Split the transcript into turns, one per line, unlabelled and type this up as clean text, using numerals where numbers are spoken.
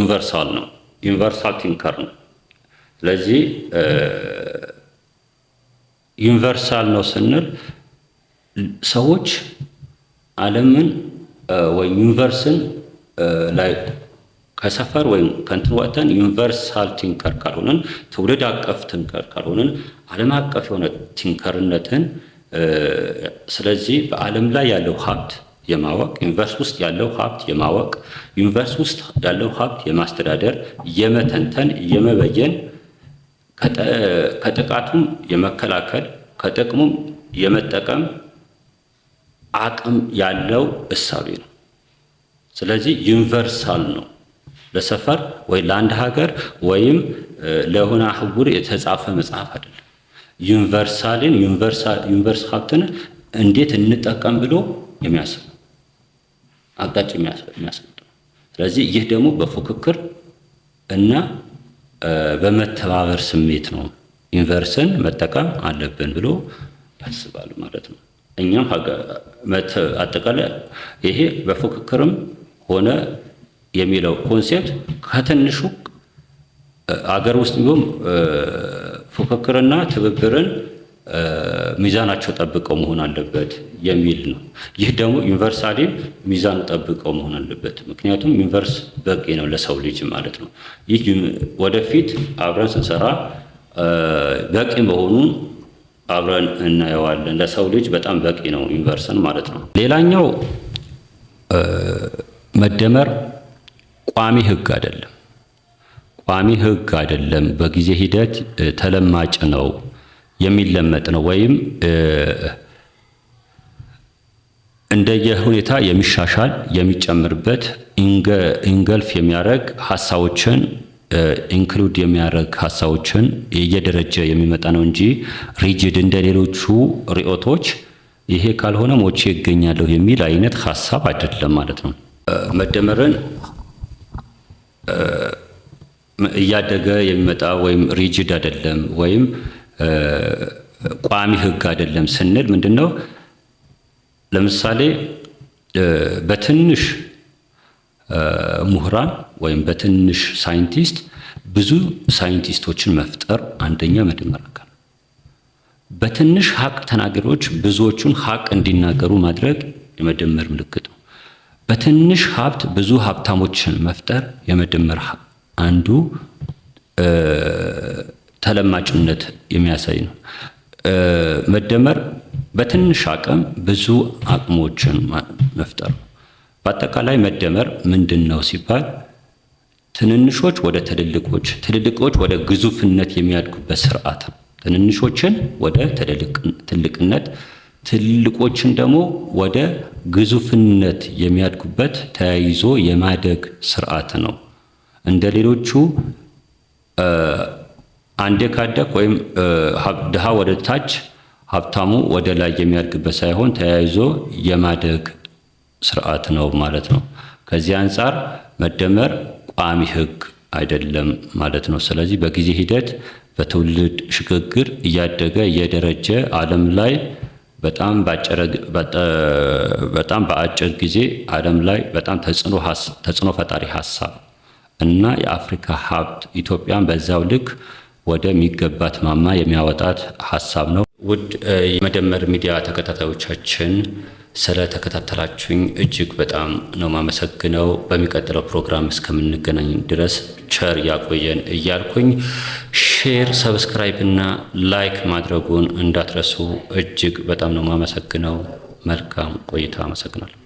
ዩኒቨርሳል ነው፣ ዩኒቨርሳል ቲንከር ነው። ስለዚህ ዩኒቨርሳል ነው ስንል ሰዎች ዓለምን ወይም ዩኒቨርስን ላይ ከሰፈር ወይም ከንትን ወጥተን ዩኒቨርሳል ቲንከር ካልሆነን፣ ትውልድ አቀፍ ቲንከር ካልሆነን፣ ዓለም አቀፍ የሆነ ቲንከርነትን ስለዚህ በዓለም ላይ ያለው ሀብት የማወቅ ዩኒቨርስ ውስጥ ያለው ሀብት የማወቅ ዩኒቨርስ ውስጥ ያለው ሀብት የማስተዳደር የመተንተን የመበየን ከጥቃቱም የመከላከል ከጥቅሙም የመጠቀም አቅም ያለው እሳቤ ነው። ስለዚህ ዩኒቨርሳል ነው። ለሰፈር ወይ ለአንድ ሀገር ወይም ለሆነ አህጉር የተጻፈ መጽሐፍ አይደለም። ዩኒቨርሳልን ዩኒቨርስ ሀብትን እንዴት እንጠቀም ብሎ የሚያስብ አቅጣጫ የሚያስቀምጥ ነው። ስለዚህ ይህ ደግሞ በፉክክር እና በመተባበር ስሜት ነው ዩኒቨርስን መጠቀም አለብን ብሎ ያስባሉ ማለት ነው። እኛም አጠቃላይ ይሄ በፉክክርም ሆነ የሚለው ኮንሴፕት ከትንሹ አገር ውስጥ ቢሆን ፉክክርና ትብብርን ሚዛናቸው ጠብቀው መሆን አለበት የሚል ነው። ይህ ደግሞ ዩኒቨርሳሊ ሚዛን ጠብቀው መሆን አለበት። ምክንያቱም ዩኒቨርስ በቂ ነው ለሰው ልጅ ማለት ነው። ይህ ወደፊት አብረን ስንሰራ በቂ መሆኑን አብረን እናየዋለን። ለሰው ልጅ በጣም በቂ ነው ዩኒቨርስን ማለት ነው። ሌላኛው መደመር ቋሚ ህግ አይደለም። ቋሚ ህግ አይደለም። በጊዜ ሂደት ተለማጭ ነው፣ የሚለመጥ ነው፣ ወይም እንደየሁኔታ የሚሻሻል የሚጨምርበት ኢንገልፍ የሚያደርግ ሀሳቦችን ኢንክሉድ የሚያደርግ ሀሳቦችን እየደረጀ የሚመጣ ነው እንጂ ሪጂድ እንደ ሌሎቹ ርዕዮቶች ይሄ ካልሆነ ሞቼ ይገኛለሁ የሚል አይነት ሀሳብ አይደለም ማለት ነው። መደመርን እያደገ የሚመጣ ወይም ሪጂድ አይደለም ወይም ቋሚ ህግ አይደለም ስንል ምንድነው? ለምሳሌ በትንሽ ምሁራን ወይም በትንሽ ሳይንቲስት ብዙ ሳይንቲስቶችን መፍጠር አንደኛ መደመር አካል። በትንሽ ሀቅ ተናጋሪዎች ብዙዎቹን ሀቅ እንዲናገሩ ማድረግ የመደመር ምልክት ነው። በትንሽ ሀብት ብዙ ሀብታሞችን መፍጠር የመደመር አንዱ ተለማጭነት የሚያሳይ ነው። መደመር በትንሽ አቅም ብዙ አቅሞችን መፍጠር ነው። በአጠቃላይ መደመር ምንድነው ሲባል ትንንሾች ወደ ትልልቆች፣ ትልልቆች ወደ ግዙፍነት የሚያድጉበት ስርዓት ነው። ትንንሾችን ወደ ትልቅነት፣ ትልልቆችን ደግሞ ወደ ግዙፍነት የሚያድጉበት ተያይዞ የማደግ ስርዓት ነው። እንደ ሌሎቹ አንዴ ካደግ ወይም ድሃ ወደ ታች ሀብታሙ ወደ ላይ የሚያድግበት ሳይሆን ተያይዞ የማደግ ስርዓት ነው ማለት ነው። ከዚህ አንጻር መደመር ቋሚ ህግ አይደለም ማለት ነው። ስለዚህ በጊዜ ሂደት በትውልድ ሽግግር እያደገ እየደረጀ ዓለም ላይ በጣም በአጭር ጊዜ ዓለም ላይ በጣም ተጽዕኖ ፈጣሪ ሀሳብ እና የአፍሪካ ሀብት ኢትዮጵያን በዛው ልክ ወደሚገባት ማማ የሚያወጣት ሀሳብ ነው። ውድ የመደመር ሚዲያ ተከታታዮቻችን ስለተከታተላችሁኝ እጅግ በጣም ነው ማመሰግነው። በሚቀጥለው ፕሮግራም እስከምንገናኝ ድረስ ቸር ያቆየን እያልኩኝ ሼር፣ ሰብስክራይብ እና ላይክ ማድረጉን እንዳትረሱ። እጅግ በጣም ነው ማመሰግነው። መልካም ቆይታ። አመሰግናለሁ።